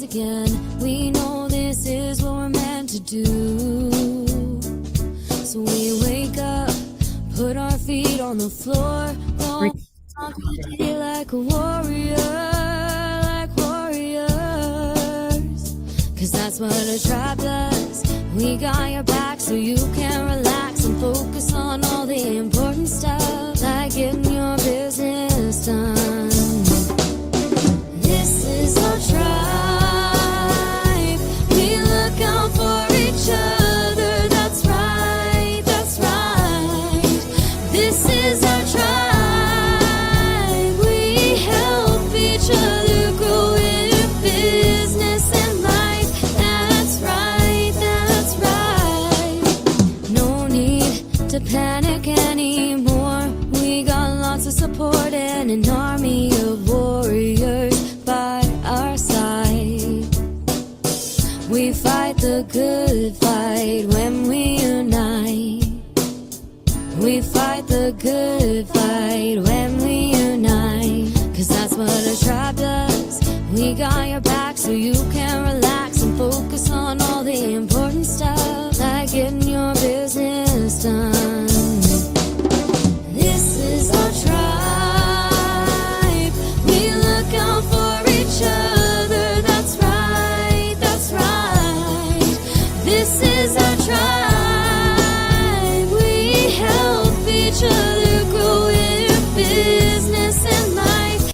again. We know this is what we're meant to do. So we wake up, put our feet on the floor, go on a day like a warrior, like warriors. Cause that's what a tribe does. We got your back so you can relax and focus on all the important stuff, like getting your business done. This is our tribe. We look out for each other. That's right, that's right. This is our tribe. We help each other grow in business and life. That's right, that's right. No need to panic anymore. We got lots of support and an army of warriors by our side. We fight the good fight when we unite. We fight the good fight when we unite. Cause that's what a tribe does. We got your back so you can relax and focus on all the important stuff, like getting your business done. This is our tribe. We look out for each other. That's right, that's right. This is our tribe. We help each other grow in business and life.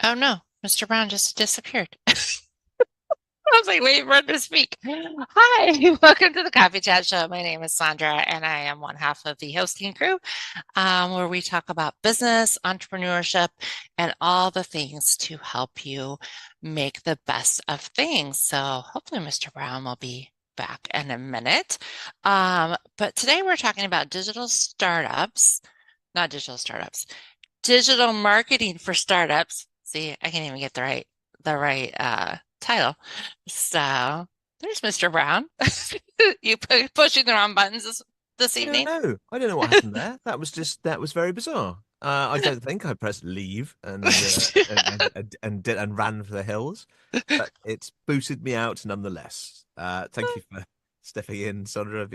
Oh no, Mr. Brown just disappeared. I was like, wait for him to speak. Hi, welcome to the Coffee Chat Show. My name is Sondra, and I am one half of the hosting crew, where we talk about business, entrepreneurship, and all the things to help you make the best of things. So hopefully Mr. Brown will be back in a minute. But today we're talking about digital startups, not digital startups, digital marketing for startups. See, I can't even get the right title. So there's Mr. Brown. You pushing the wrong buttons this evening. I don't know what happened there. That was very bizarre. I don't think I pressed leave and ran for the hills, but it's booted me out nonetheless. Thank you for stepping in, Sondra.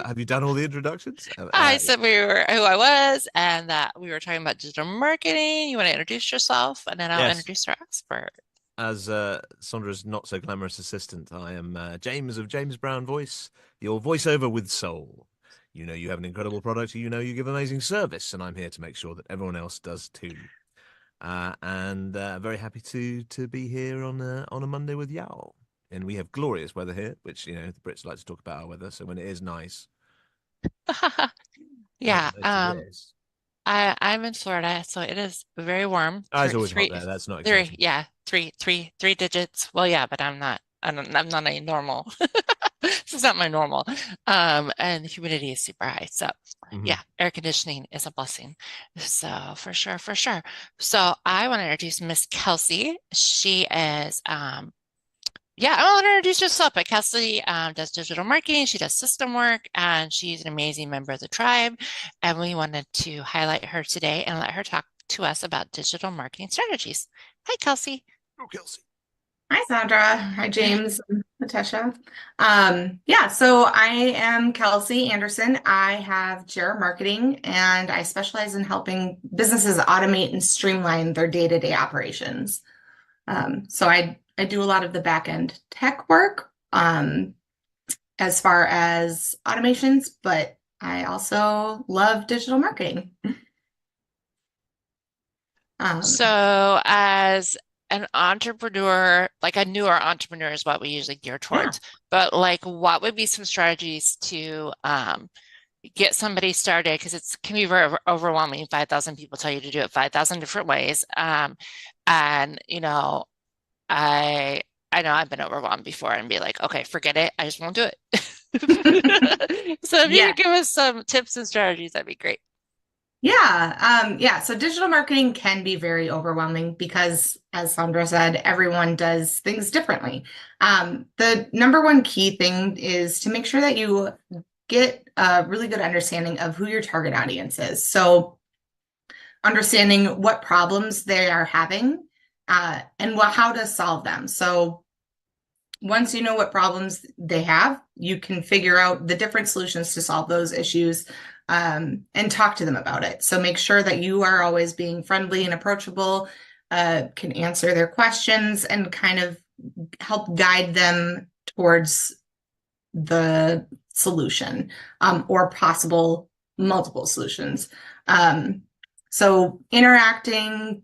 Have you done all the introductions? I said who I was, and that we were talking about digital marketing. You want to introduce yourself, and then I'll introduce our expert. As Sondra's not so glamorous assistant, I am James of James Brown Voice, your voiceover with soul. You know you have an incredible product, you know you give amazing service, and I'm here to make sure that everyone else does too. And very happy to be here on a Monday with y'all. And we have glorious weather here, which, you know, the Brits like to talk about our weather. So when it is nice. Yeah. I'm in Florida, so it is very warm. It's always hot there. That's not three digits. Well, yeah, but I'm not a normal. This is not my normal. And the humidity is super high. So yeah, air conditioning is a blessing. So for sure. So I want to introduce Miss Kelsey. She is I want to introduce yourself, but Kelsey does digital marketing. She does system work, and she's an amazing member of the tribe. And we wanted to highlight her today and let her talk to us about digital marketing strategies. Hi, Kelsey. Oh, Kelsey. Hi, Sondra. Hi, James and Lesetja. So I am Kelsey Anderson. I have GR Marketing, and I specialize in helping businesses automate and streamline their day-to-day operations. So I do a lot of the back-end tech work as far as automations, but I also love digital marketing. So as an entrepreneur, like a newer entrepreneur is what we usually gear towards, but like what would be some strategies to get somebody started? Because it can be very overwhelming. 5,000 people tell you to do it 5,000 different ways. And, you know, I know I've been overwhelmed before and be like, okay, forget it. I just won't do it. So if you could give us some tips and strategies, that'd be great. So digital marketing can be very overwhelming because, as Sondra said, everyone does things differently. The number one key thing is to make sure that you get a really good understanding of who your target audience is. So understanding what problems they are having and how to solve them. So once you know what problems they have, you can figure out the different solutions to solve those issues and talk to them about it. So make sure that you are always being friendly and approachable, can answer their questions and kind of help guide them towards the solution or possible multiple solutions. So interacting,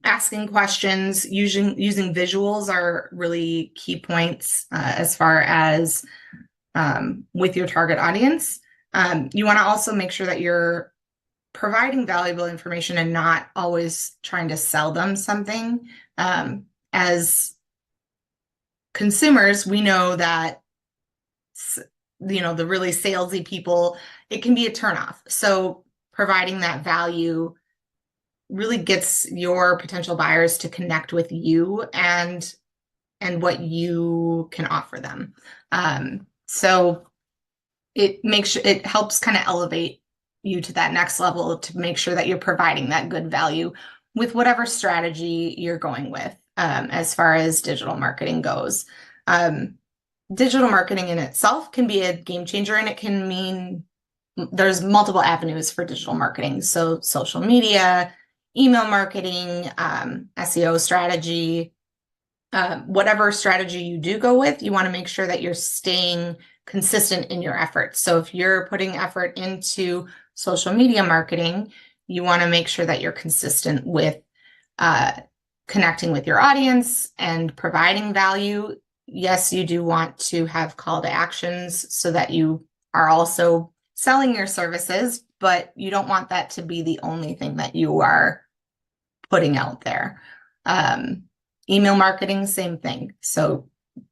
asking questions, using visuals are really key points as far as with your target audience. You want to also make sure that you're providing valuable information and not always trying to sell them something. As consumers, we know that, the really salesy people, it can be a turnoff. So providing that value really gets your potential buyers to connect with you and what you can offer them. So it helps kind of elevate you to that next level to make sure that you're providing that good value with whatever strategy you're going with as far as digital marketing goes. Digital marketing in itself can be a game changer, and it can mean there's multiple avenues for digital marketing. So social media, email marketing, SEO strategy, whatever strategy you do go with, you want to make sure that you're staying consistent in your efforts. So if you're putting effort into social media marketing, you want to make sure that you're consistent with connecting with your audience and providing value. Yes, you do want to have call to actions so that you are also selling your services, but you don't want that to be the only thing that you are putting out there. Email marketing, same thing. So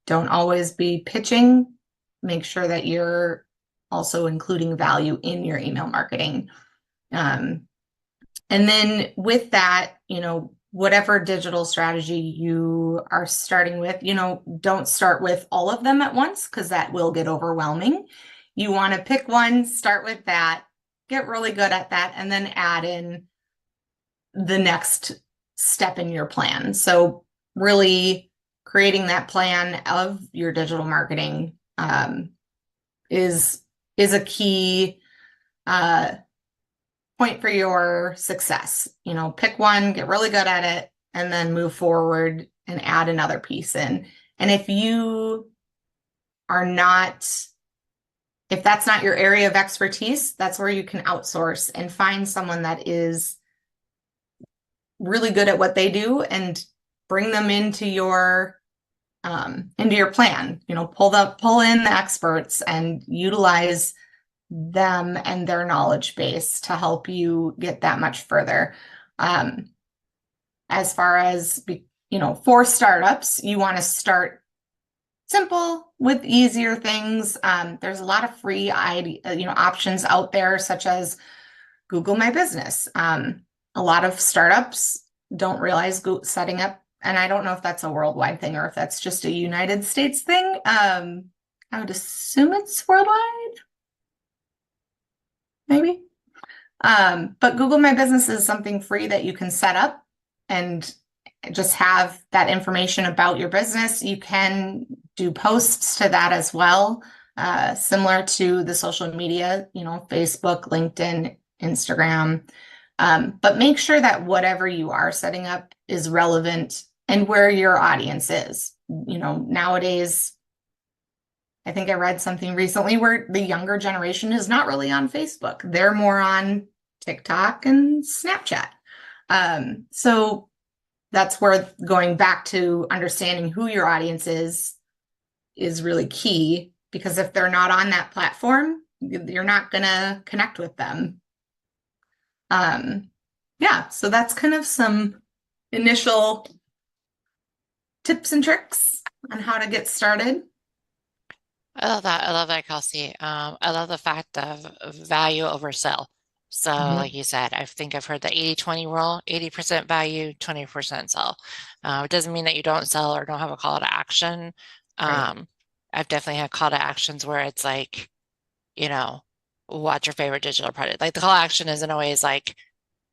don't always be pitching. Make sure that you're also including value in your email marketing. And then with that, whatever digital strategy you are starting with, don't start with all of them at once because that will get overwhelming. You want to pick one, start with that, get really good at that, and then add in the next step in your plan. So really creating that plan of your digital marketing is a key point for your success. Pick one, get really good at it, and then move forward and add another piece in. And if that's not your area of expertise, that's where you can outsource and find someone that is really good at what they do and bring them into your plan. Pull in the experts and utilize them and their knowledge base to help you get that much further. As far as for startups, you want to start simple with easier things. There's a lot of free options out there, such as Google My Business. A lot of startups don't realize setting up, and I don't know if that's a worldwide thing or if that's just a United States thing. I would assume it's worldwide, maybe. But Google My Business is something free that you can set up and just have that information about your business. You can do posts to that as well, similar to the social media, Facebook, LinkedIn, Instagram. But make sure that whatever you are setting up is relevant and where your audience is. Nowadays, I think I read something recently where the younger generation is not really on Facebook. They're more on TikTok and Snapchat. So that's where going back to understanding who your audience is really key, because if they're not on that platform, you're not going to connect with them. So that's kind of some initial tips and tricks on how to get started. I love that. I love that, Kelsey. I love the fact of value over sell. So like you said, I think I've heard the 80-20 rule, 80% value, 20% sell. It doesn't mean that you don't sell or don't have a call to action. Right. I've definitely had call to actions where it's like, you know, what's your favorite digital product? Like the call to action isn't always like,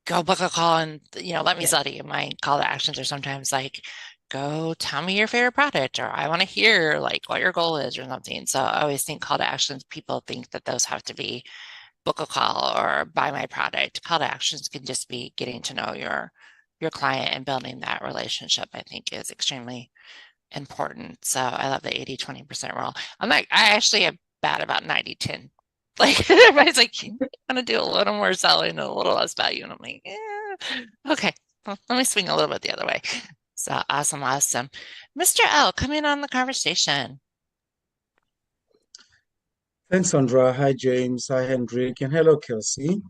go book a call and, let me Yeah. sell you. My call to actions are sometimes like, go tell me your favorite product, or I want to hear like what your goal is or something. So I always think call to actions, people think that those have to be book a call or buy my product. Call to actions can just be getting to know your client and building that relationship, I think is extremely important. So I love the 80-20% rule. I actually am bad about 90-10. Like everybody's like, you want to do a little more selling and a little less value. And I'm like, okay, well, let me swing a little bit the other way. So awesome, awesome. Mr. L, come in on the conversation. Thanks, Sondra. Hi, James. Hi, Hendrick. And hello, Kelsey.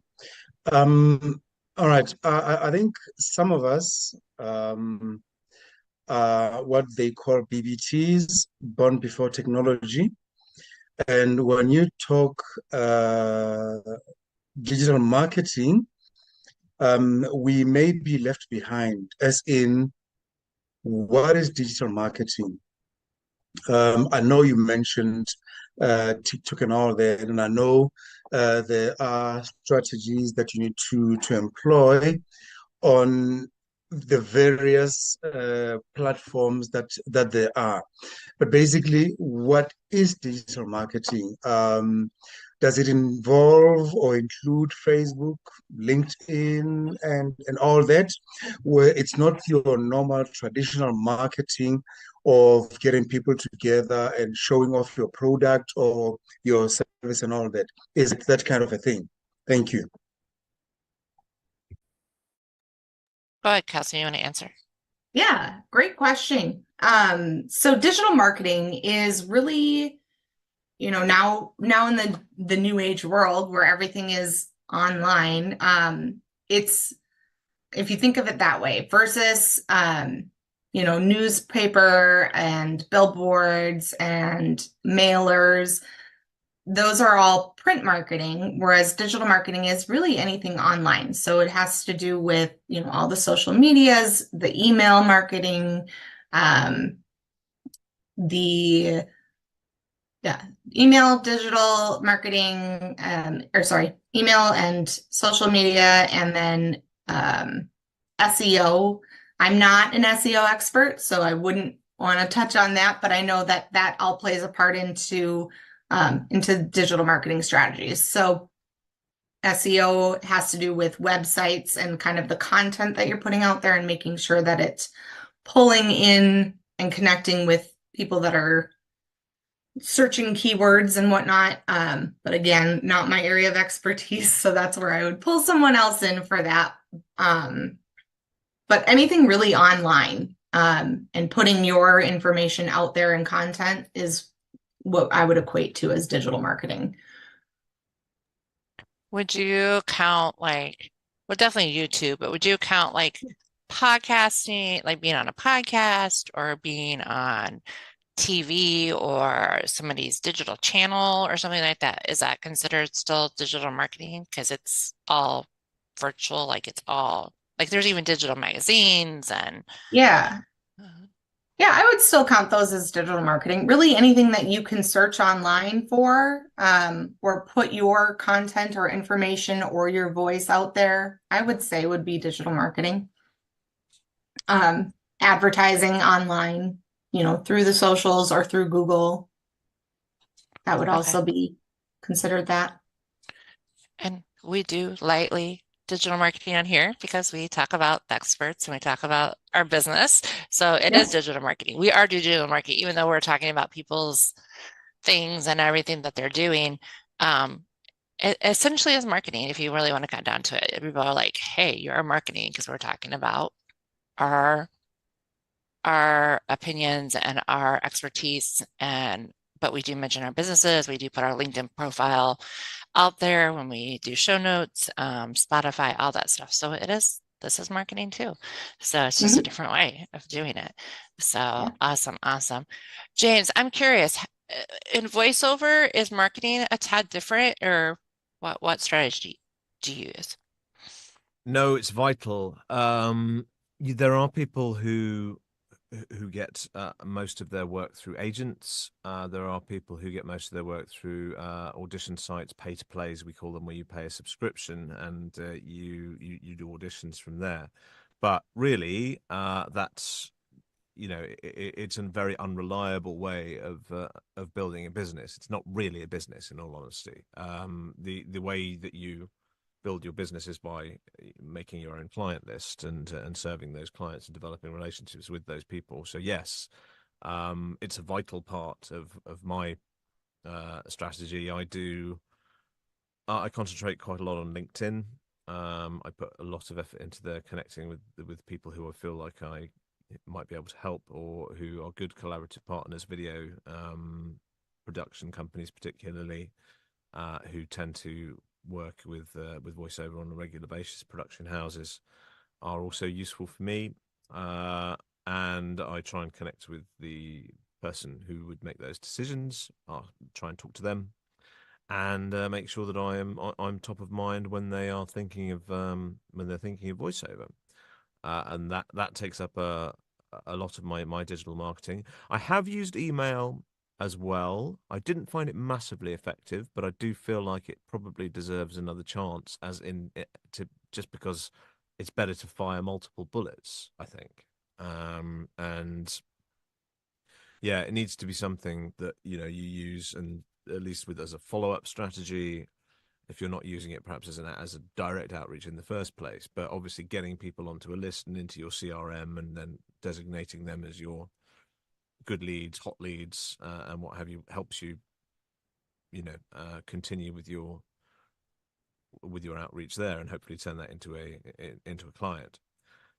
All right. I think some of us are what they call BBTs, born before technology. And when you talk digital marketing, we may be left behind, as in, what is digital marketing? I know you mentioned TikTok and all that, and I know there are strategies that you need to employ on the various platforms that there are. But basically, what is digital marketing? Does it involve or include Facebook, LinkedIn, and all that, where it's not your normal traditional marketing of getting people together and showing off your product or your service and all that? Is it that kind of a thing? Thank you. Go ahead, Kelsey, you want to answer? Yeah, great question. So digital marketing is really, now in the new age world where everything is online, it's, if you think of it that way, versus newspaper and billboards and mailers, those are all print marketing, whereas digital marketing is really anything online. So it has to do with, all the social medias, the email marketing, the email, digital marketing, email and social media, and then SEO. I'm not an SEO expert, so I wouldn't want to touch on that, but I know that all plays a part into digital marketing strategies. So SEO has to do with websites and kind of the content that you're putting out there and making sure that it's pulling in and connecting with people that are searching keywords and whatnot. But again, not my area of expertise. So that's where I would pull someone else in for that. But anything really online, and putting your information out there in content is what I would equate to as digital marketing. Would you count well, definitely YouTube, but would you count podcasting, like being on a podcast or being on TV or somebody's digital channel or something like that? Is that considered still digital marketing? Because it's all virtual, it's all there's even digital magazines and Yeah. Yeah, I would still count those as digital marketing. Really anything that you can search online for, or put your content or information or your voice out there, I would say would be digital marketing. Advertising online, through the socials or through Google, that would also be considered that. And we do lightly digital marketing on here because we talk about experts and we talk about our business. So it is digital marketing. We are digital marketing, even though we're talking about people's things and everything that they're doing. It essentially is marketing if you really want to cut down to it. People are like, hey, you're marketing because we're talking about our opinions and our expertise, but we do mention our businesses. We do put our LinkedIn profile out there when we do show notes, Spotify, all that stuff. So this is marketing too. So it's just a different way of doing it. So awesome. James, I'm curious, in voiceover, is marketing a tad different, or what strategy do you use? No, it's vital. There are people who who get most of their work through agents. There are people who get most of their work through audition sites, pay to plays, we call them, where you pay a subscription and you do auditions from there. But really, that's it's a very unreliable way of building a business. It's not really a business, in all honesty. The way that you build your business is by making your own client list and serving those clients and developing relationships with those people. So yes, it's a vital part of my strategy. I concentrate quite a lot on LinkedIn. I put a lot of effort into there, connecting with people who I feel like I might be able to help, or who are good collaborative partners, video production companies particularly, who tend to work with voiceover on a regular basis. Production houses are also useful for me, and I try and connect with the person who would make those decisions. I'll try and talk to them and make sure that I'm top of mind when they are thinking of voiceover. And that takes up a lot of my digital marketing. I have used email as well. I didn't find it massively effective, but I do feel like it probably deserves another chance, just because it's better to fire multiple bullets, I think. And yeah, it needs to be something that you use, and at least as a follow-up strategy, if you're not using it perhaps as a direct outreach in the first place. But obviously getting people onto a list and into your CRM, and then designating them as your good leads, hot leads, and what have you, helps you continue with your outreach there, and hopefully turn that into a client.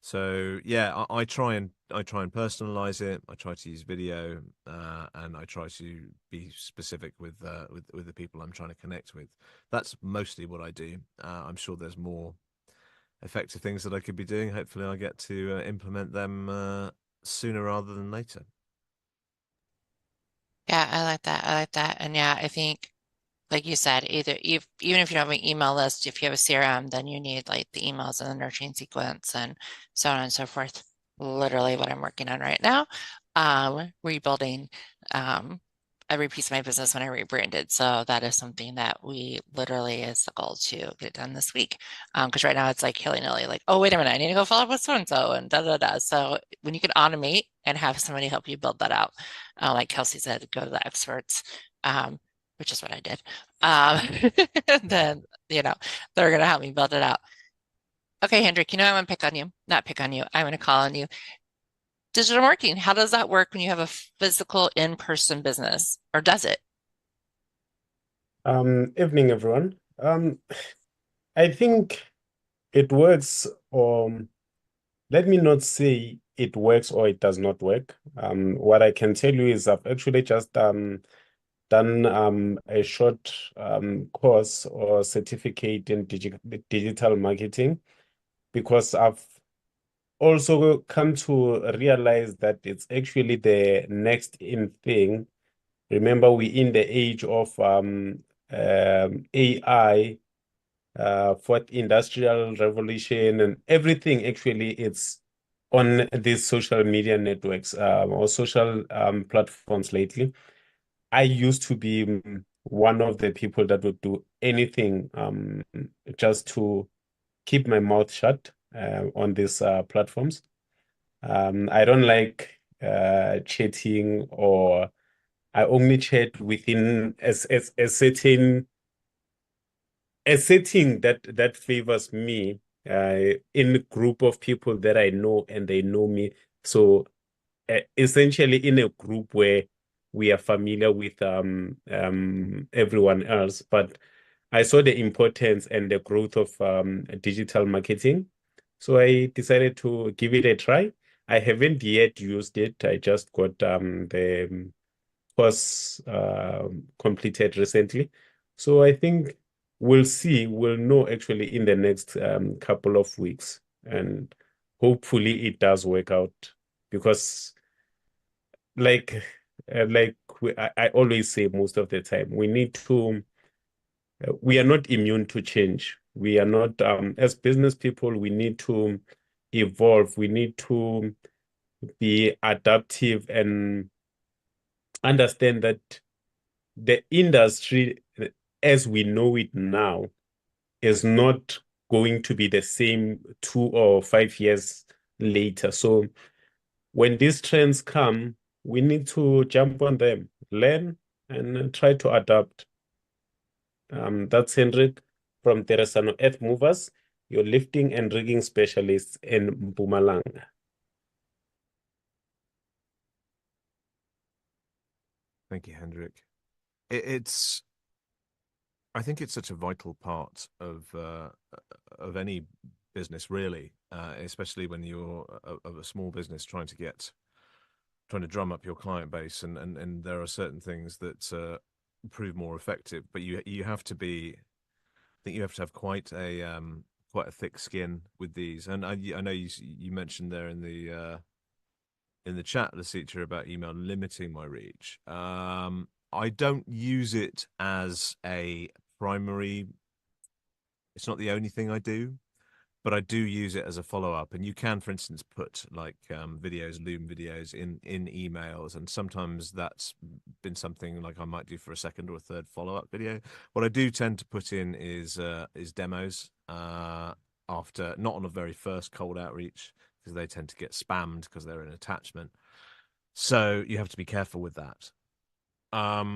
So yeah, I try and personalize it. I try to use video, and I try to be specific with the people I'm trying to connect with. That's mostly what I do. I'm sure there's more effective things that I could be doing. Hopefully, I get to implement them sooner rather than later. Yeah, I like that. I like that. And yeah, I think, like you said, even if you don't have an email list, if you have a CRM, then you need like the emails and the nurturing sequence and so on and so forth. Literally what I'm working on right now, rebuilding every piece of my business when I rebranded. So that is something that we literally is the goal to get done this week. Because right now it's like hilly-nilly, like, oh, wait a minute, I need to go follow up with so-and-so and da-da-da. So when you can automate and have somebody help you build that out, like Kelsey said, go to the experts, which is what I did. Then, they're going to help me build it out. Okay, Hendrick, I'm going to pick on you. Not pick on you. I'm going to call on you. Digital marketing, how does that work when you have a physical in-person business, or does it? Evening, everyone. I think it works, or let me not say it works or it does not work. What I can tell you is I've actually just done a short course or certificate in digital marketing, because I've also come to realize that it's actually the next in thing. Remember, we're in the age of AI, fourth industrial revolution, and everything actually it's on these social media networks or social platforms lately. I used to be one of the people that would do anything just to keep my mouth shut on these platforms. I don't like chatting, or I only chat within a certain setting that favors me in a group of people that I know and they know me. So essentially in a group where we are familiar with everyone else. But I saw the importance and the growth of digital marketing. So I decided to give it a try. I haven't yet used it. I just got the course completed recently. So I think we'll know actually in the next couple of weeks. And hopefully it does work out, because I always say most of the time, we are not immune to change. We are not, as business people, we need to evolve. We need to be adaptive and understand that the industry as we know it now is not going to be the same 2 or 5 years later. So when these trends come, we need to jump on them, learn, and try to adapt. That's Hendrick from Teresano Earth Movers, your lifting and rigging specialist in Mpumalanga. Thank you, Hendrick. I think it's such a vital part of any business, really, especially when you're a small business trying to drum up your client base, and there are certain things that prove more effective, but you have to be, I think you have to have quite a thick skin with these. And I know you mentioned there in the chat, Lesetja, about email limiting my reach. I don't use it as a primary. It's not the only thing I do, but I do use it as a follow-up. And you can, for instance, put like videos, Loom videos in emails, and sometimes that's been something like I might do for a second or a third follow-up video. What I do tend to put in is demos after, not on a very first cold outreach, because they tend to get spammed because they're an attachment. So you have to be careful with that. I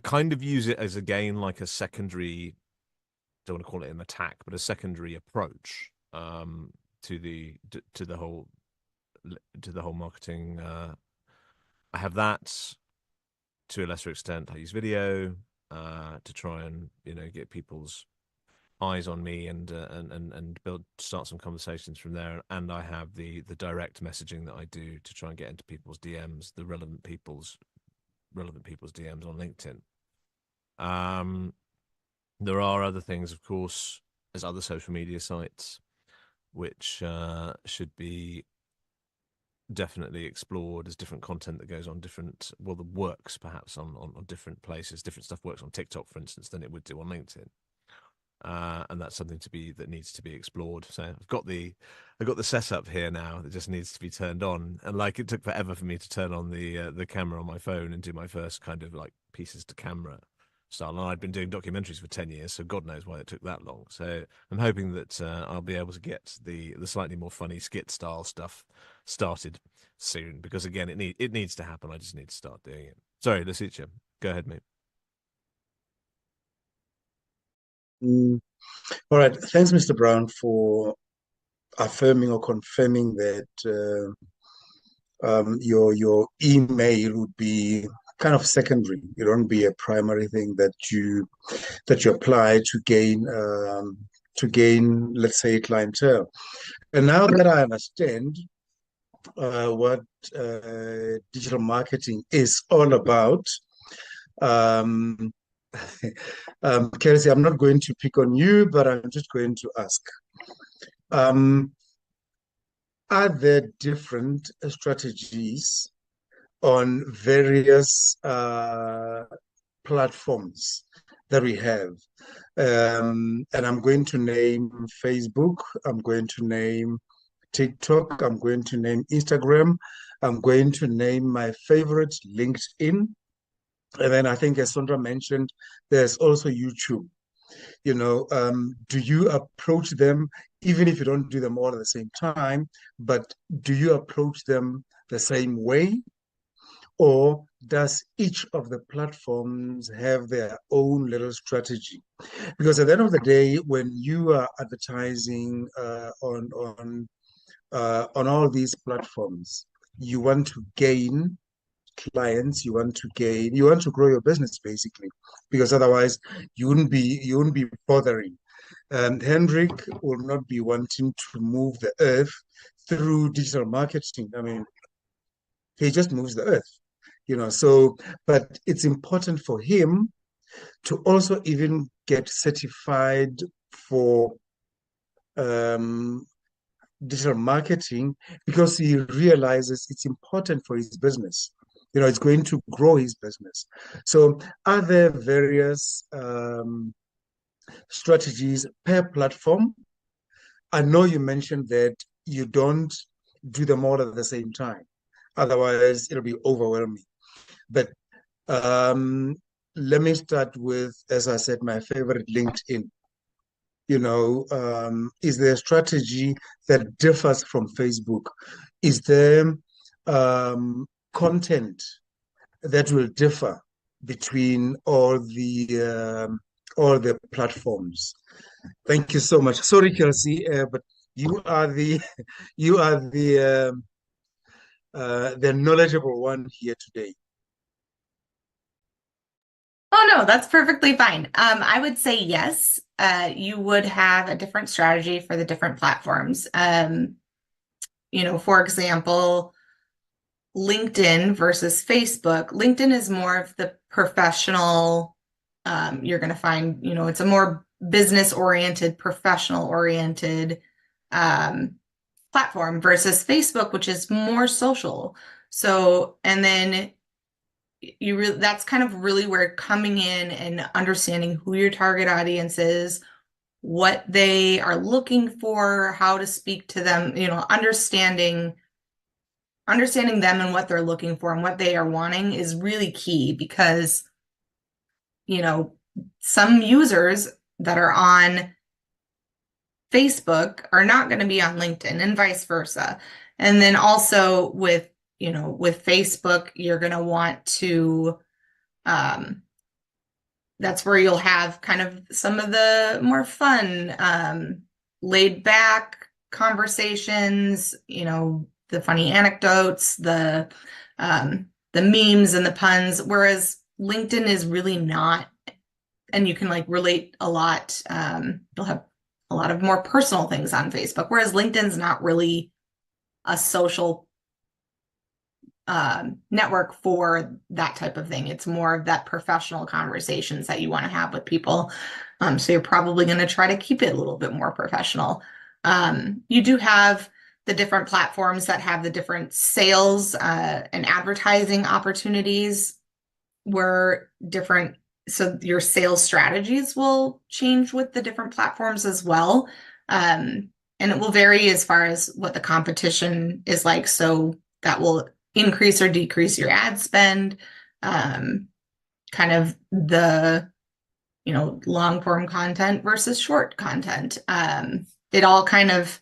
kind of use it as, again, like a secondary, don't want to call it an attack, but a secondary approach to the whole marketing. I have that to a lesser extent. I use video to try and get people's eyes on me and start some conversations from there. And I have the direct messaging that I do to try and get into people's DMs, the relevant people's DMs on LinkedIn. There are other things, of course, as other social media sites, which should be definitely explored as different content that goes on different, well, that works perhaps on different places. Different stuff works on TikTok, for instance, than it would do on LinkedIn. And that's something that needs to be explored. So I've got the setup here now that just needs to be turned on. And like, it took forever for me to turn on the camera on my phone and do my first kind of like pieces to camera style. And I'd been doing documentaries for 10 years, so God knows why it took that long. So I'm hoping that I'll be able to get the slightly more funny skit style stuff started soon, because again, it needs to happen. I just need to start doing it. Sorry, Lesetja, go ahead, mate. All right. Thanks, Mr. Brown, for affirming or confirming that your email would be kind of secondary. It won't be a primary thing that you apply to gain, let's say, clientele. And now that I understand what digital marketing is all about, Kelsey, I'm not going to pick on you, but I'm just going to ask. Are there different strategies on various platforms that we have? And I'm going to name Facebook, I'm going to name TikTok, I'm going to name Instagram, I'm going to name my favorite, LinkedIn. And then I think, as Sondra mentioned, there's also YouTube. Do you approach them, even if you don't do them all at the same time, but do you approach them the same way? Or does each of the platforms have their own little strategy? Because at the end of the day, when you are advertising on all these platforms, you want to gain clients, you want to grow your business, basically, because otherwise you wouldn't be bothering. Hendrick will not be wanting to move the earth through digital marketing. I mean, he just moves the earth, so, but it's important for him to also even get certified for digital marketing, because he realizes it's important for his business. It's going to grow his business. So are there various strategies per platform? I know you mentioned that you don't do them all at the same time. Otherwise, it'll be overwhelming. But let me start with, as I said, my favorite, LinkedIn. Is there a strategy that differs from Facebook? Is there content that will differ between all the platforms? Thank you so much. Sorry, Kelsey, but you are the the knowledgeable one here today. Oh, no, that's perfectly fine. I would say yes, you would have a different strategy for the different platforms. For example, LinkedIn versus Facebook. LinkedIn is more of the professional, you're going to find, it's a more business-oriented, professional-oriented platform versus Facebook, which is more social. So, and then that's kind of really where coming in and understanding who your target audience is, what they are looking for, how to speak to them, understanding them and what they're looking for and what they are wanting is really key, because some users that are on Facebook are not going to be on LinkedIn, and vice versa. And then also with Facebook, you're going to want to, that's where you'll have kind of some of the more fun, laid back conversations, the funny anecdotes, the memes and the puns, whereas LinkedIn is really not, and you can relate a lot. You'll have a lot of more personal things on Facebook, whereas LinkedIn's not really a social network for that type of thing. It's more of that professional conversations that you want to have with people. So you're probably going to try to keep it a little bit more professional. You do have the different platforms that have the different sales and advertising opportunities where so your sales strategies will change with the different platforms as well. And it will vary as far as what the competition is like. So that will increase or decrease your ad spend, kind of the, long form content versus short content. It all kind of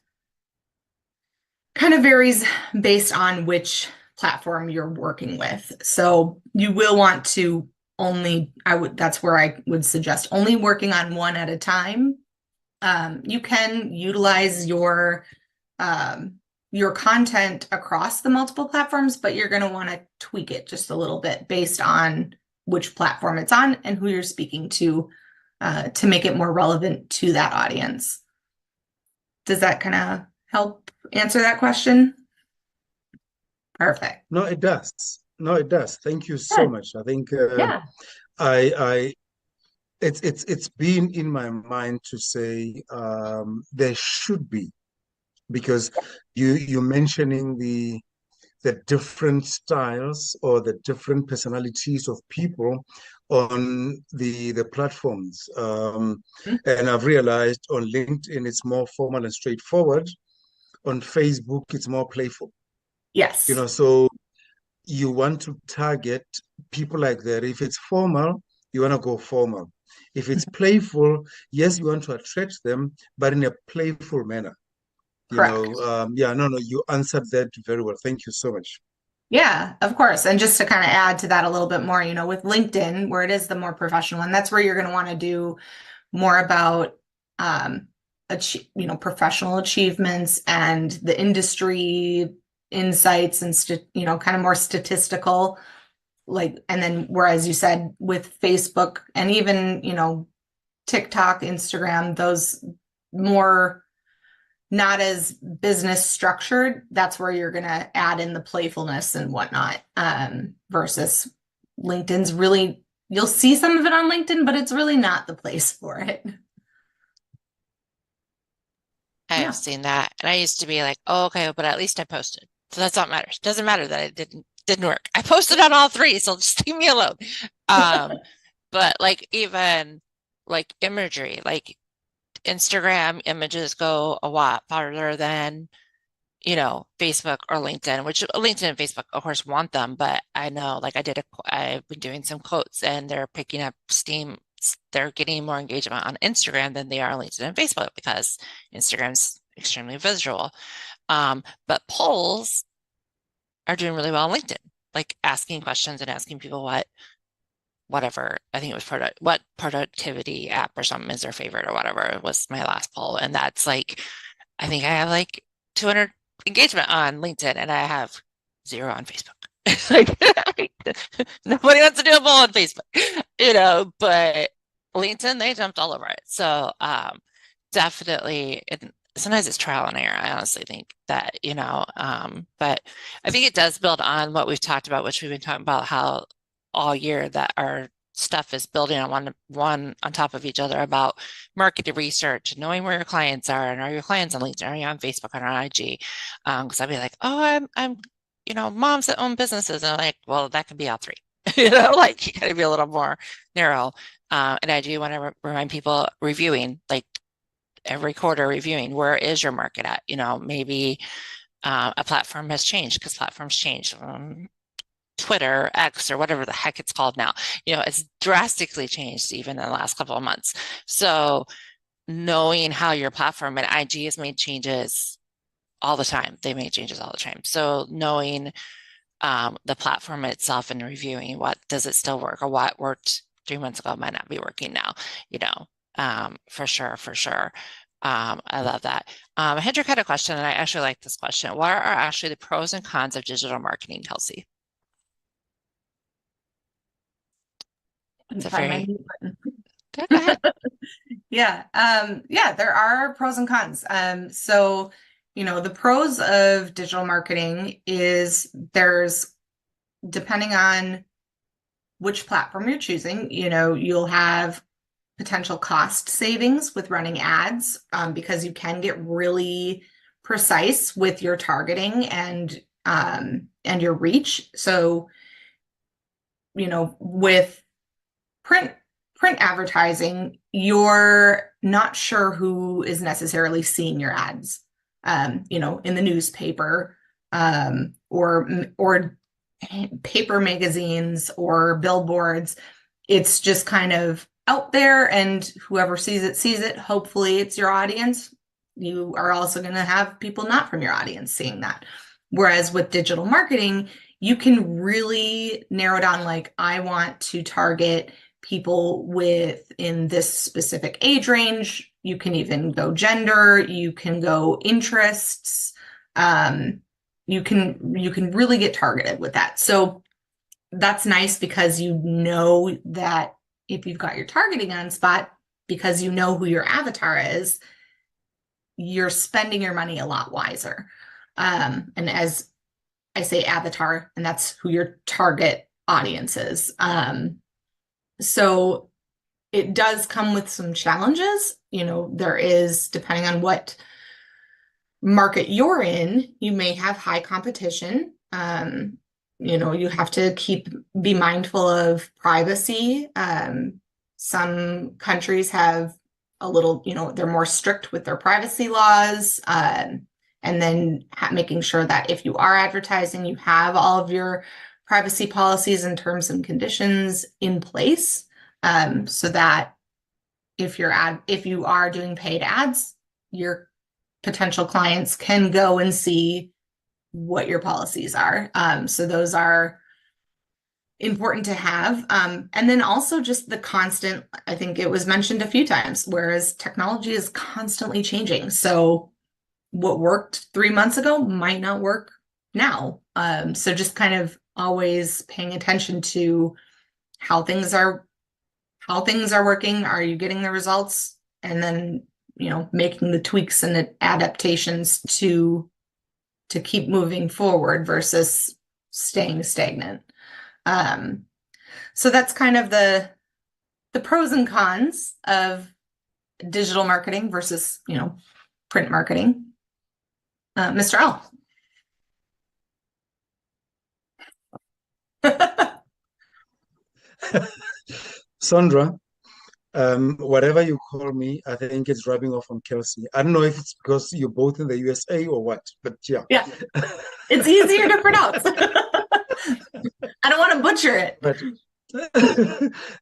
varies based on which platform you're working with. So you will want to that's where I would suggest only working on one at a time. You can utilize your content across the multiple platforms, but you're going to want to tweak it just a little bit based on which platform it's on and who you're speaking to make it more relevant to that audience. Does that kind of help answer that question? Perfect. No, it does. Thank you so much. I think it's been in my mind to say there should be, because you're mentioning the different styles or the different personalities of people on the platforms. And I've realized on LinkedIn it's more formal and straightforward. On Facebook it's more playful. Yes. So you want to target people like that. If it's formal, you want to go formal. If it's playful, yes, you want to attract them, but in a playful manner. Correct. You answered that very well. Thank you so much. Yeah, of course. And just to kind of add to that a little bit more, with LinkedIn, where it is the more professional, and that's where you're going to want to do more about, professional achievements and the industry insights and, kind of more statistical, and then whereas you said with Facebook and even, TikTok, Instagram, those more not as business structured, that's where you're going to add in the playfulness and whatnot, versus LinkedIn's really, you'll see some of it on LinkedIn, but it's really not the place for it. I have seen that. And I used to be like, oh, okay, but at least I posted. So that's all that matters. Doesn't matter that it didn't work. I posted on all three, so just leave me alone. But even imagery, Instagram images go a lot farther than Facebook or LinkedIn, which LinkedIn and Facebook, of course, want them, but I know like I've been doing some quotes and they're picking up steam. They're getting more engagement on Instagram than they are on LinkedIn and Facebook because Instagram's extremely visual. But polls are doing really well on LinkedIn, like asking questions and asking people whatever, I think it was what productivity app or something is their favorite or whatever was my last poll. And that's like, I think I have like 200 engagement on LinkedIn and I have 0 on Facebook. Like nobody wants to do a poll on Facebook, but LinkedIn, they jumped all over it. So definitely, sometimes it's trial and error. I honestly think that, but I think it does build on what we've talked about, which we've been talking about how all year that our stuff is building on one on top of each other about market research, knowing where your clients are, and are your clients on LinkedIn, are you on Facebook or on IG? Because I'd be like, oh, I'm moms that own businesses, and I'm like, well, that can be all 3. Like you got to be a little more narrow. And I do want to remind people reviewing, like every quarter reviewing, where is your market at? Maybe a platform has changed because platforms change. Twitter, X, or whatever the heck it's called now, it's drastically changed even in the last couple of months. So knowing how your platform and IG has made changes all the time, they make changes all the time. So knowing the platform itself and reviewing what does it still work or what worked 3 months ago might not be working now, for sure. I love that. Hendrick had a question, and I actually like this question. What are actually the pros and cons of digital marketing, Kelsey? It's a very go ahead. Yeah. There are pros and cons. So, the pros of digital marketing is there's, depending on which platform you're choosing, you'll have potential cost savings with running ads, because you can get really precise with your targeting and your reach. So, with print advertising, you're not sure who is necessarily seeing your ads, in the newspaper, or paper magazines or billboards. It's just kind of out there, and whoever sees it. Hopefully it's your audience. You are also going to have people not from your audience seeing that. Whereas with digital marketing, you can really narrow down, like, I want to target people within this specific age range. You can even go gender, you can go interests. You can really get targeted with that. So that's nice because that if you've got your targeting on spot, because you know who your avatar is, you're spending your money a lot wiser. And as I say, avatar, and that's who your target audience is. So it does come with some challenges. There is, depending on what market you're in, you may have high competition. You have to be mindful of privacy. Some countries have a little, they're more strict with their privacy laws. And then making sure that if you are advertising, you have all of your privacy policies and terms and conditions in place, so that if you are doing paid ads, your potential clients can go and see what your policies are. So those are important to have. And then also just the constant, I think it was mentioned a few times, whereas technology is constantly changing. So what worked 3 months ago might not work now. So just kind of always paying attention to how things are working. Are you getting the results? And then, making the tweaks and the adaptations to keep moving forward versus staying stagnant. So that's kind of the pros and cons of digital marketing versus, print marketing. Mr. L. Sondra, Whatever you call me, I think it's rubbing off on Kelsey. I don't know if it's because you're both in the USA or what, but yeah. Yeah, it's easier to pronounce. I don't want to butcher it. But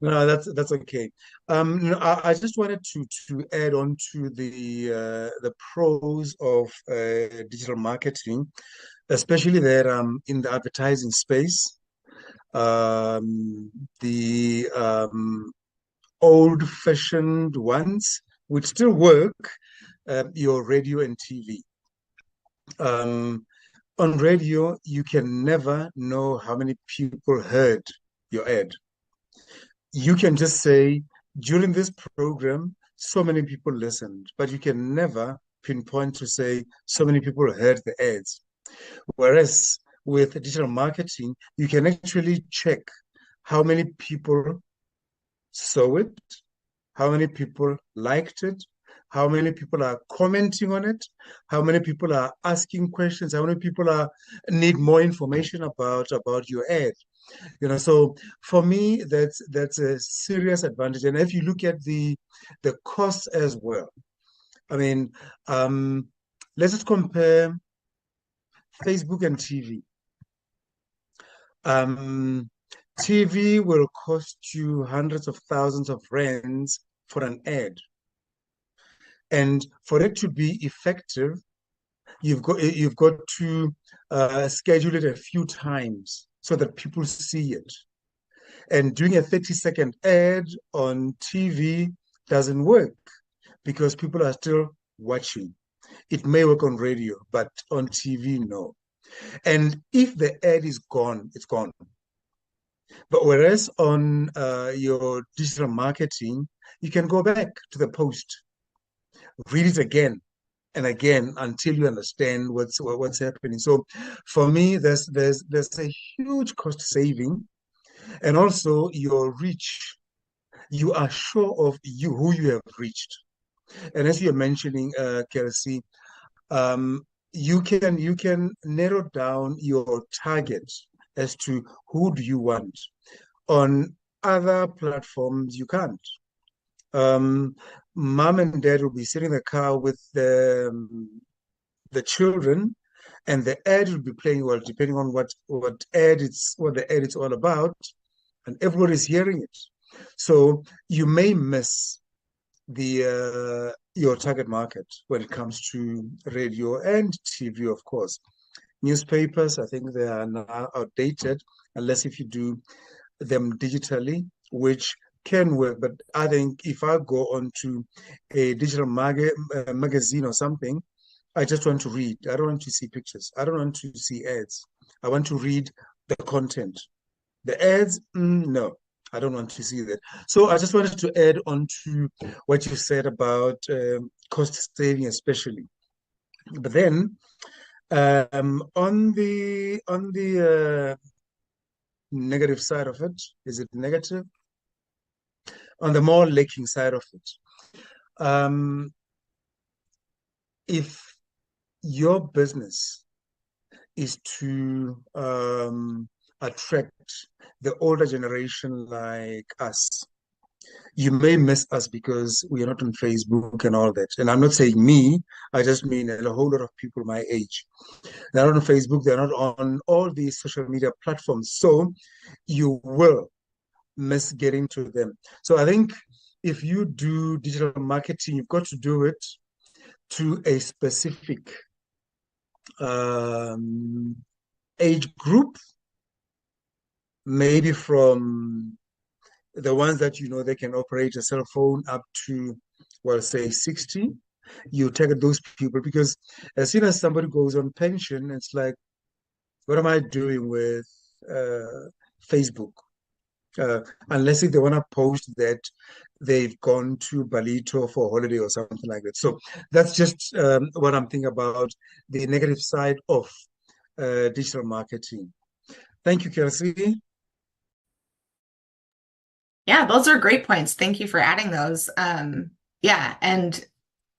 no, that's okay. No, I just wanted to add on to the pros of digital marketing, especially that in the advertising space. The old-fashioned ones, which still work, your radio and TV. On radio, you can never know how many people heard your ad. You can just say, during this program, so many people listened, but you can never pinpoint to say so many people heard the ads. Whereas with digital marketing, you can actually check how many people saw it, how many people liked it, how many people are commenting on it, how many people are asking questions, how many people need more information about your ad. So for me, that's a serious advantage. And if you look at the costs as well, I mean, let's just compare Facebook and TV. TV will cost you hundreds of thousands of rands for an ad. And for it to be effective, you've got to schedule it a few times so that people see it. And doing a 30-second ad on TV doesn't work because people are still watching. It may work on radio, but on TV, no. And if the ad is gone, it's gone. But whereas on your digital marketing, you can go back to the post, read it again and again until you understand what's happening. So for me, there's a huge cost saving, and also your reach. You are sure of who you have reached. And as you're mentioning, Kelsey, you can narrow down your target as to who do you want. On other platforms, you can't. Mom and dad will be sitting in the car with the children, and the ad will be playing, well, depending on what the ad is all about, and everybody's hearing it. So you may miss your target market when it comes to radio and TV, of course. Newspapers, I think they are now outdated, unless if you do them digitally, which can work. But I think if I go onto a digital magazine or something, I just want to read. I don't want to see pictures. I don't want to see ads. I want to read the content. The ads, no, I don't want to see that. So I just wanted to add on to what you said about cost saving, especially. But then on the negative side of it, is it negative? On the more lacking side of it, if your business is to attract the older generation like us, you may miss us because we are not on Facebook and all that. And I'm not saying me, I just mean a whole lot of people my age. They're not on Facebook, they're not on all these social media platforms. So you will miss getting to them. So I think if you do digital marketing, you've got to do it to a specific age group, maybe from the ones that they can operate a cell phone up to, well, say 60. You target those people, because as soon as somebody goes on pension, it's like, what am I doing with Facebook? Unless if they want to post that they've gone to Balito for a holiday or something like that. So that's just what I'm thinking about the negative side of digital marketing. Thank you, Kelsey. Yeah, those are great points. Thank you for adding those. Yeah, and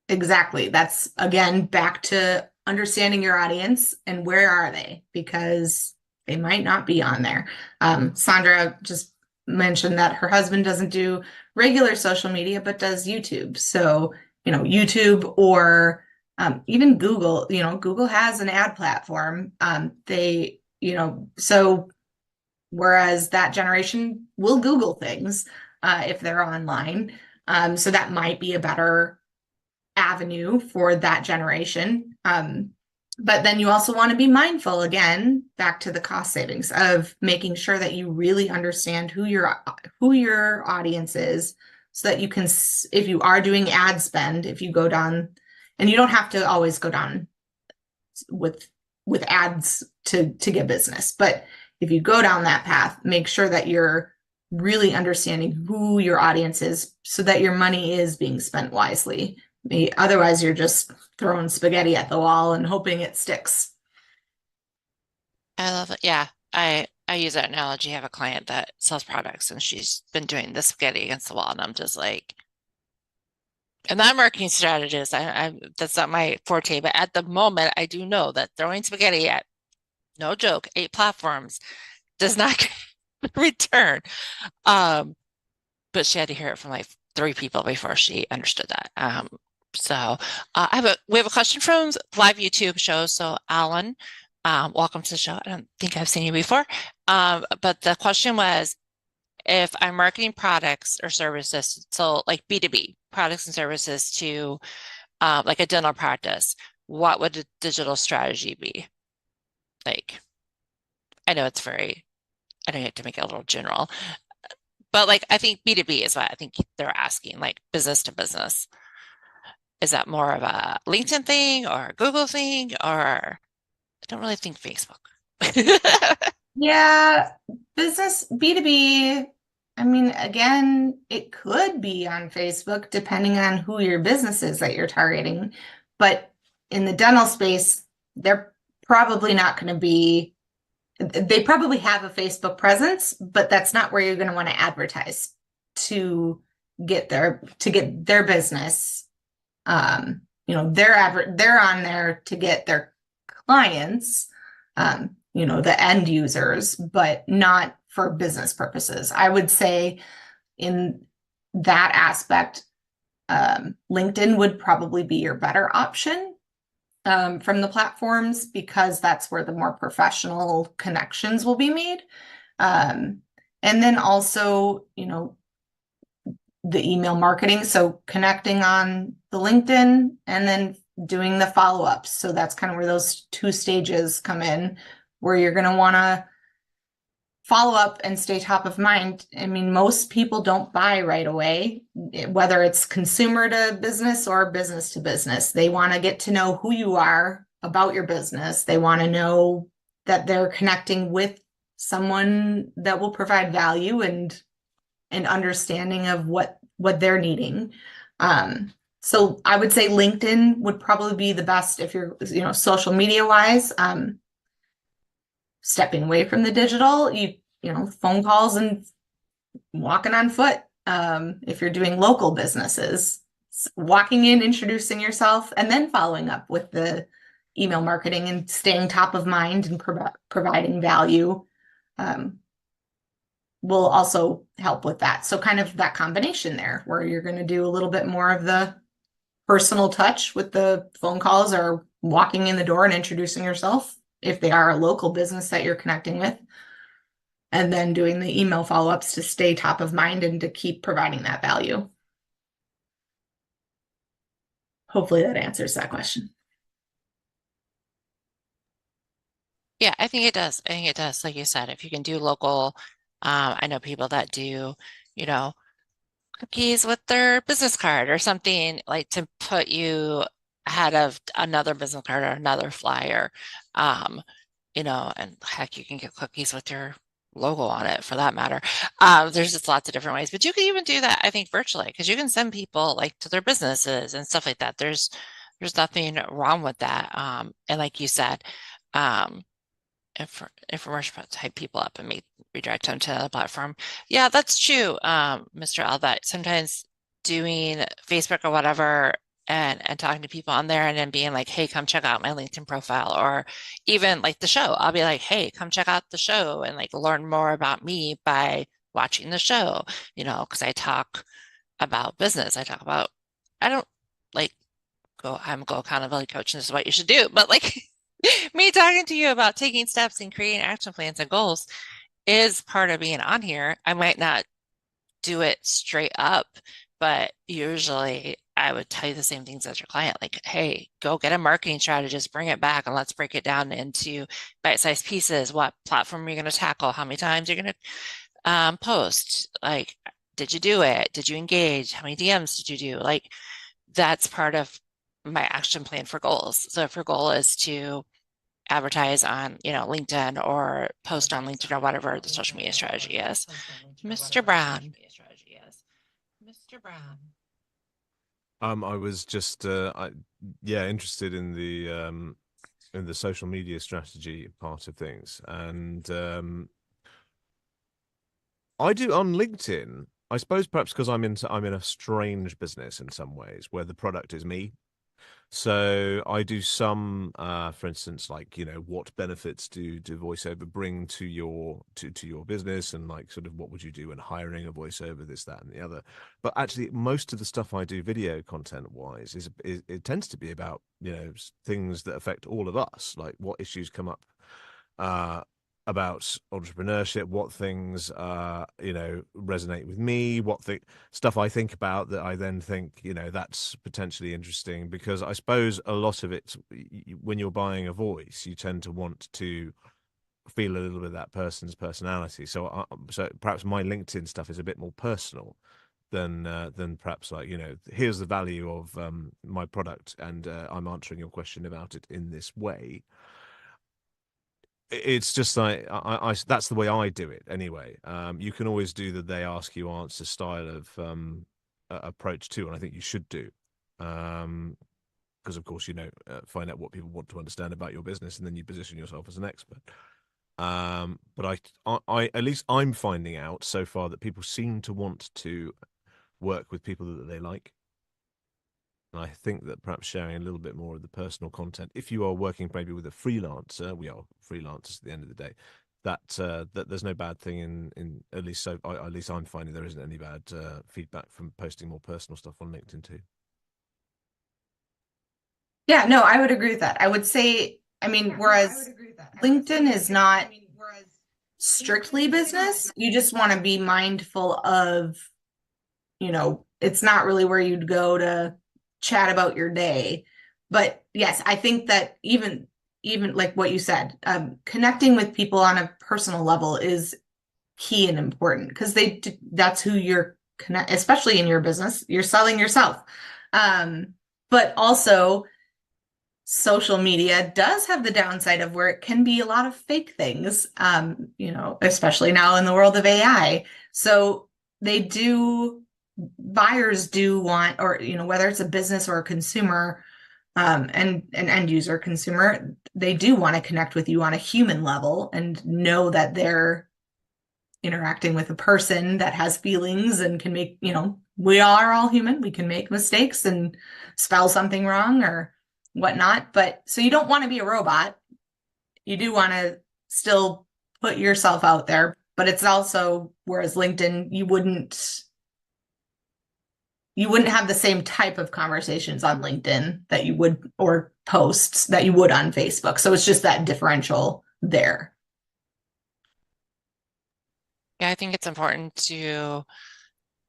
exactly. That's, again, back to understanding your audience and where are they, because they might not be on there. Sondra just mentioned that her husband doesn't do regular social media, but does YouTube. So, YouTube or even Google, Google has an ad platform. So whereas that generation will Google things if they're online. So that might be a better avenue for that generation. But then you also want to be mindful, again, back to the cost savings of making sure that you really understand who your audience is, so that you can, if you are doing ad spend, if you go down, and you don't have to always go down with ads to get business, but if you go down that path, make sure that you're really understanding who your audience is, so that your money is being spent wisely. Otherwise, you're just throwing spaghetti at the wall and hoping it sticks. I love it. Yeah, I use that analogy. I have a client that sells products, and she's been doing the spaghetti against the wall, and I'm just like, and I'm a marketing strategist. That's not my forte, but at the moment, I do know that throwing spaghetti at, no joke, 8 platforms does not return. But she had to hear it from like 3 people before she understood that. So we have a question from live YouTube show. So Alan, welcome to the show. I don't think I've seen you before. But the question was, if I'm marketing products or services, so like B2B products and services to like a dental practice, what would a digital strategy be? Like, I know it's very, I don't have to make it a little general, but like, I think B2B is what I think they're asking, like business to business. Is that more of a LinkedIn thing or a Google thing, or I don't really think Facebook. Yeah, business B2B. I mean, again, it could be on Facebook depending on who your business is that you're targeting. But in the dental space, they're probably not going to be, they probably have a Facebook presence, but that's not where you're going to want to advertise to get their business. They're on there to get their clients, the end users, but not for business purposes. I would say in that aspect, LinkedIn would probably be your better option from the platforms, because that's where the more professional connections will be made. And then also, the email marketing. So connecting on the LinkedIn and then doing the follow-ups. So that's kind of where those 2 stages come in, where you're going to want to follow up and stay top of mind. I mean, most people don't buy right away, whether it's consumer to business or business to business. They want to get to know who you are about your business. They want to know that they're connecting with someone that will provide value and understanding of what they're needing. So I would say LinkedIn would probably be the best if you're, social media wise. Stepping away from the digital, phone calls and walking on foot. If you're doing local businesses, walking in, introducing yourself, and then following up with the email marketing and staying top of mind and providing value will also help with that. So kind of that combination there, where you're going to do a little bit more of the personal touch with the phone calls or walking in the door and introducing yourself, if they are a local business that you're connecting with, and then doing the email follow-ups to stay top of mind and to keep providing that value. Hopefully that answers that question. Yeah, I think it does. I think it does. Like you said, if you can do local, I know people that do, cookies with their business card or something, like to put you ahead of another business card or another flyer, and heck, you can get cookies with your logo on it for that matter. There's just lots of different ways, but you can even do that, I think, virtually, because you can send people like to their businesses and stuff like that. There's nothing wrong with that. And like you said, infomercial type people up and redirect them to another platform. Yeah, that's true, Mr. L, that sometimes doing Facebook or whatever and talking to people on there and then being like, hey, come check out my LinkedIn profile, or even like the show. I'll be like, hey, come check out the show and like learn more about me by watching the show, because I talk about business. I don't like I'm a goal accountability coach, and this is what you should do. But like me talking to you about taking steps and creating action plans and goals is part of being on here. I might not do it straight up, but usually I would tell you the same things as your client, like, hey, go get a marketing strategist, bring it back, and let's break it down into bite-sized pieces. What platform are you going to tackle? How many times you're going to post? Like, did you do it? Did you engage? How many DMs did you do? Like, that's part of my action plan for goals. So if your goal is to advertise on, LinkedIn or post on LinkedIn or whatever the social media strategy is. Mr. Brown. Mr. Brown. I was just interested in the social media strategy part of things, and I do on LinkedIn. I suppose perhaps because I'm in a strange business in some ways where the product is me. So I do some, for instance, like, what benefits do voiceover bring to your business, and like sort of what would you do when hiring a voiceover, this, that, and the other. But actually, most of the stuff I do video content wise is it tends to be about things that affect all of us, like what issues come up about entrepreneurship, what things resonate with me, what stuff I think about that I then think that's potentially interesting, because I suppose a lot of it, when you're buying a voice, you tend to want to feel a little bit of that person's personality. So perhaps my LinkedIn stuff is a bit more personal than perhaps like here's the value of my product, and I'm answering your question about it in this way. It's just like I that's the way I do it anyway. You can always do the they ask you answer style of approach too, and I think you should do, because of course find out what people want to understand about your business, and then you position yourself as an expert. But I at least I'm finding out so far that people seem to want to work with people that they like. And I think that perhaps sharing a little bit more of the personal content, if you are working maybe with a freelancer, we are freelancers at the end of the day, that there's no bad thing in at least I'm finding there isn't any bad feedback from posting more personal stuff on LinkedIn too. Yeah, no, I would agree with that. I would say, whereas LinkedIn is not strictly business, you just want to be mindful of, it's not really where you'd go to chat about your day. But yes, I think that even like what you said, connecting with people on a personal level is key and important, because that's who you're especially in your business, you're selling yourself. But also social media does have the downside of where it can be a lot of fake things, especially now in the world of AI. So buyers do want, or whether it's a business or a consumer, and an end user consumer, they do want to connect with you on a human level and know that they're interacting with a person that has feelings and can make, we are all human, we can make mistakes and spell something wrong or whatnot. But so you don't want to be a robot, you do want to still put yourself out there. But it's also, whereas LinkedIn, you wouldn't have the same type of conversations on LinkedIn that you would, or posts that you would on Facebook. So it's just that differential there. Yeah, I think it's important to,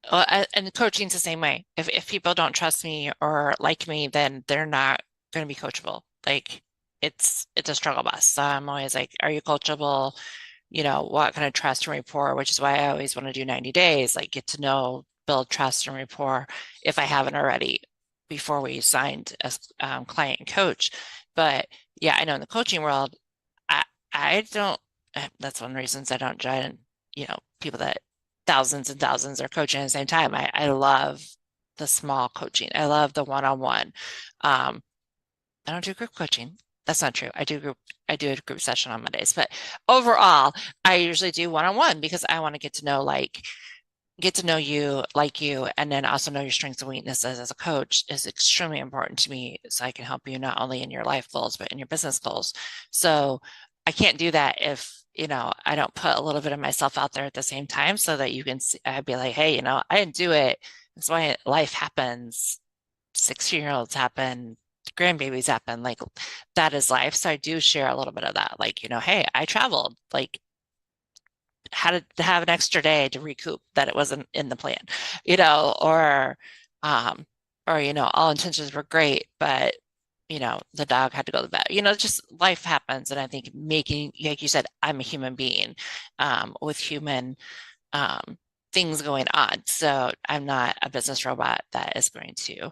and coaching's the same way. If people don't trust me or like me, then they're not going to be coachable. Like it's a struggle bus. So I'm always like, are you coachable? What kind of trust and rapport, which is why I always want to do 90 days, like get to know, build trust and rapport if I haven't already before we signed as client and coach. But yeah, I know in the coaching world, I don't, that's one of the reasons I don't join, people that thousands and thousands are coaching at the same time. I love the small coaching. I love the one-on-one. I don't do group coaching. That's not true. I do a group session on Mondays, but overall, I usually do one-on-one because I want to get to know you, like you, and then also know your strengths and weaknesses as a coach is extremely important to me, so I can help you not only in your life goals, but in your business goals. So I can't do that if I don't put a little bit of myself out there at the same time so that you can see, I'd be like, hey, I didn't do it. That's why life happens. 16-year-olds happen, grandbabies happen, like that is life. So I do share a little bit of that. Like, hey, I traveled, like had to have an extra day to recoup that it wasn't in the plan, or um, all intentions were great, but the dog had to go to the vet. Just life happens. And I think making, like you said, I'm a human being with human things going on. So I'm not a business robot that is going to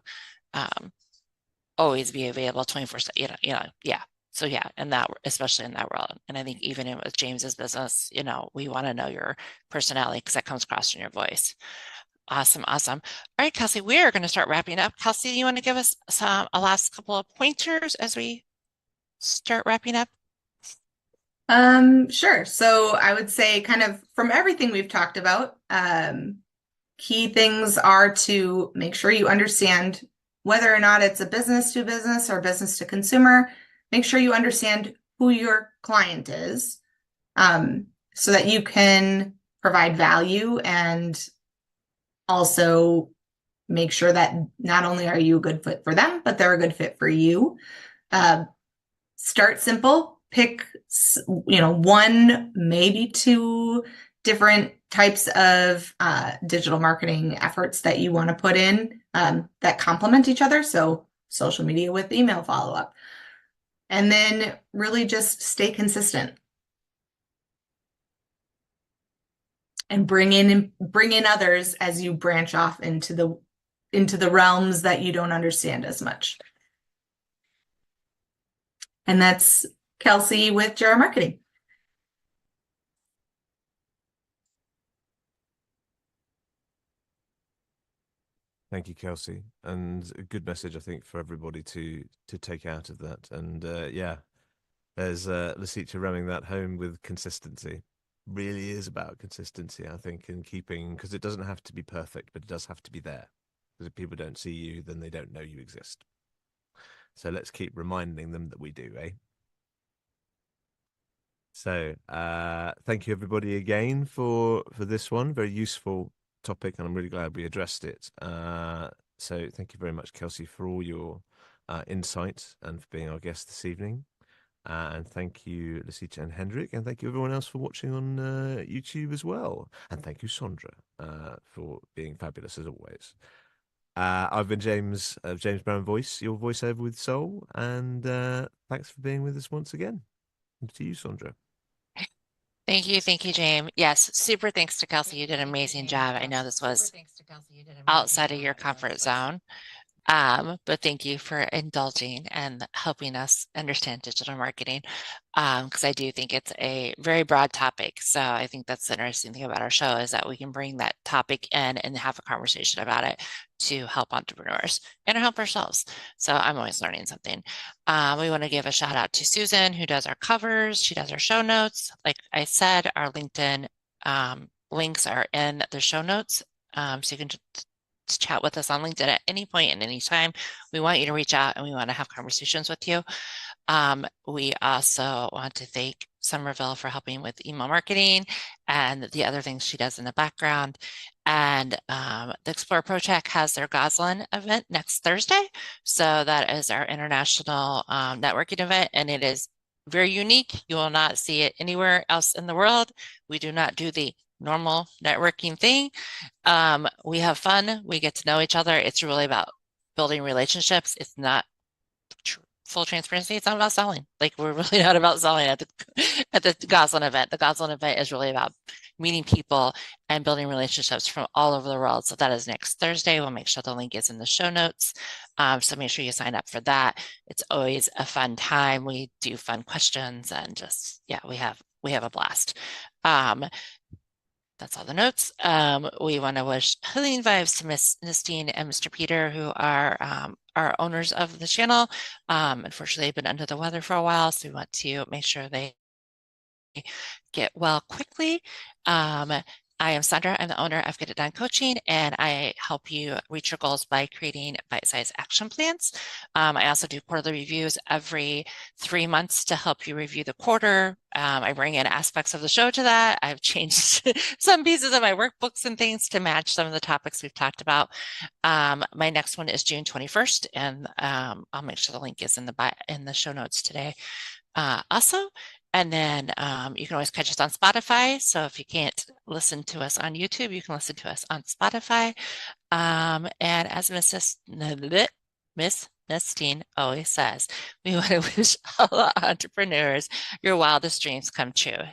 always be available 24/7, yeah. So yeah, and that, especially in that world. And I think even with James's business, we want to know your personality because that comes across in your voice. Awesome. All right, Kelsey, we are going to start wrapping up. Kelsey, you want to give us a last couple of pointers as we start wrapping up? Sure. So I would say kind of from everything we've talked about, key things are to make sure you understand whether or not it's a business to business or business to consumer. Make sure you understand who your client is, so that you can provide value and also make sure that not only are you a good fit for them, but they're a good fit for you. Start simple, pick, one, maybe two different types of digital marketing efforts that you want to put in that complement each other. So social media with email follow-up. And then really just stay consistent. And bring in others as you branch off into the realms that you don't understand as much. And that's Kelsey with Jira Marketing. Thank you, Kelsey, and a good message, I think, for everybody to take out of that. And yeah, there's Lesetja ramming that home with consistency. Really is about consistency, I think, in keeping, because it doesn't have to be perfect, but it does have to be there. Because if people don't see you, then they don't know you exist. So let's keep reminding them that we do, eh? So thank you, everybody, again for this one. Very useful topic, and I'm really glad we addressed it. So thank you very much, Kelsey, for all your insights and for being our guest this evening. And thank you, Lesetja and Hendrick, and thank you everyone else for watching on YouTube as well. And thank you, Sondra, for being fabulous as always. I've been James of James Brown Voice, your voiceover with soul, and thanks for being with us once again. And to you, Sondra. Thank you, James. Yes, super thanks to Kelsey. You did an amazing job. I know this was outside of your comfort zone. But thank you for indulging and helping us understand digital marketing, because I do think it's a very broad topic. So I think that's the interesting thing about our show is that we can bring that topic in and have a conversation about it to help entrepreneurs and help ourselves. So I'm always learning something. We want to give a shout out to Susan, who does our covers. She does our show notes. Like I said, our LinkedIn links are in the show notes. So you can chat with us on LinkedIn at any point and any time. We want you to reach out and we want to have conversations with you. We also want to thank Somerville for helping with email marketing and the other things she does in the background. And the Explore ProTech has their GOSN event next Thursday. So that is our international networking event, and it is very unique. You will not see it anywhere else in the world. We do not do the normal networking thing. We have fun. We get to know each other. It's really about building relationships. It's not full transparency. It's not about selling. Like we're really not about selling at the GOSN event. The GOSN event is really about meeting people and building relationships from all over the world. So that is next Thursday. We'll make sure the link is in the show notes. So make sure you sign up for that. It's always a fun time. We do fun questions and just, yeah, we have a blast. That's all the notes. We want to wish healing vibes to Miss Nistine and Mr. Peter, who are our owners of the channel. Unfortunately, they've been under the weather for a while, so we want to make sure they get well quickly. I am Sondra. I'm the owner of Get It Done Coaching, and I help you reach your goals by creating bite-sized action plans. I also do quarterly reviews every 3 months to help you review the quarter. I bring in aspects of the show to that. I've changed some pieces of my workbooks and things to match some of the topics we've talked about. My next one is June 21st, and I'll make sure the link is in the show notes today. Also, and then you can always catch us on Spotify. So if you can't listen to us on YouTube, you can listen to us on Spotify. And as Miss Nestine always says, we want to wish all entrepreneurs your wildest dreams come true.